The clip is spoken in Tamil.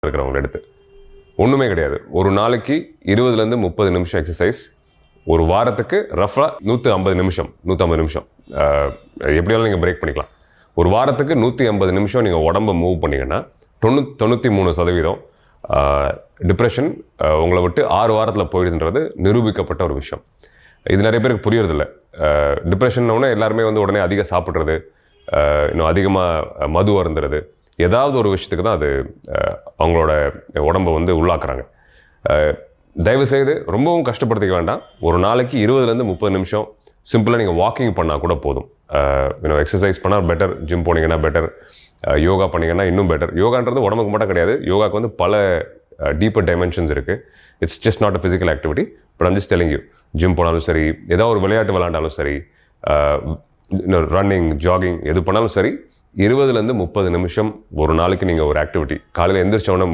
இருக்கிறவங்க எடுத்து ஒன்றுமே கிடையாது. ஒரு நாளைக்கு 20லேருந்து 30 நிமிஷம் எக்ஸசைஸ், ஒரு வாரத்துக்கு ரஃபாக 150 நிமிஷம் எப்படியாலும் நீங்கள் பிரேக் பண்ணிக்கலாம். ஒரு வாரத்துக்கு 150 நிமிஷம் நீங்கள் உடம்பை மூவ் பண்ணிங்கன்னா 93% டிப்ரெஷன் உங்களை விட்டு 6 வாரத்தில் போயிடுதுன்றது நிரூபிக்கப்பட்ட ஒரு விஷயம். இது நிறைய பேருக்கு புரியறதில்ல. டிப்ரெஷன்னொன்னே எல்லாருமே உடனே அதிகம் சாப்பிட்றது, இன்னும் அதிகமாக மது அருந்துறது, ஏதாவது ஒரு விஷயத்துக்கு தான் அது அவங்களோட உடம்பை உள்ளாக்குறாங்க. தயவுசெய்து ரொம்பவும் கஷ்டப்படுத்திக்க வேண்டாம். ஒரு நாளைக்கு 20லேருந்து 30 நிமிஷம் சிம்பிளாக நீங்கள் வாக்கிங் பண்ணால் கூட போதும். எக்ஸசைஸ் பண்ணால் பெட்டர், ஜிம் போனீங்கன்னா பெட்டர், யோகா பண்ணிங்கன்னா இன்னும் பெட்டர். யோகான்றது உடம்புக்கு மட்டும் கிடையாது, யோகாவுக்கு பல டீப்பர் டைமென்ஷன்ஸ் இருக்குது. It's just not a physical activity. But I'm just telling you, gym போனாலும் சரி, ஏதாவது ஒரு விளையாட்டு விளையாண்டாலும் சரி, ரன்னிங், ஜாகிங் எது பண்ணாலும் சரி, 20லேருந்து 30 நிமிஷம் ஒரு நாளைக்கு நீங்கள் ஒரு ஆக்டிவிட்டி காலையில் எந்திரிச்சோன்னே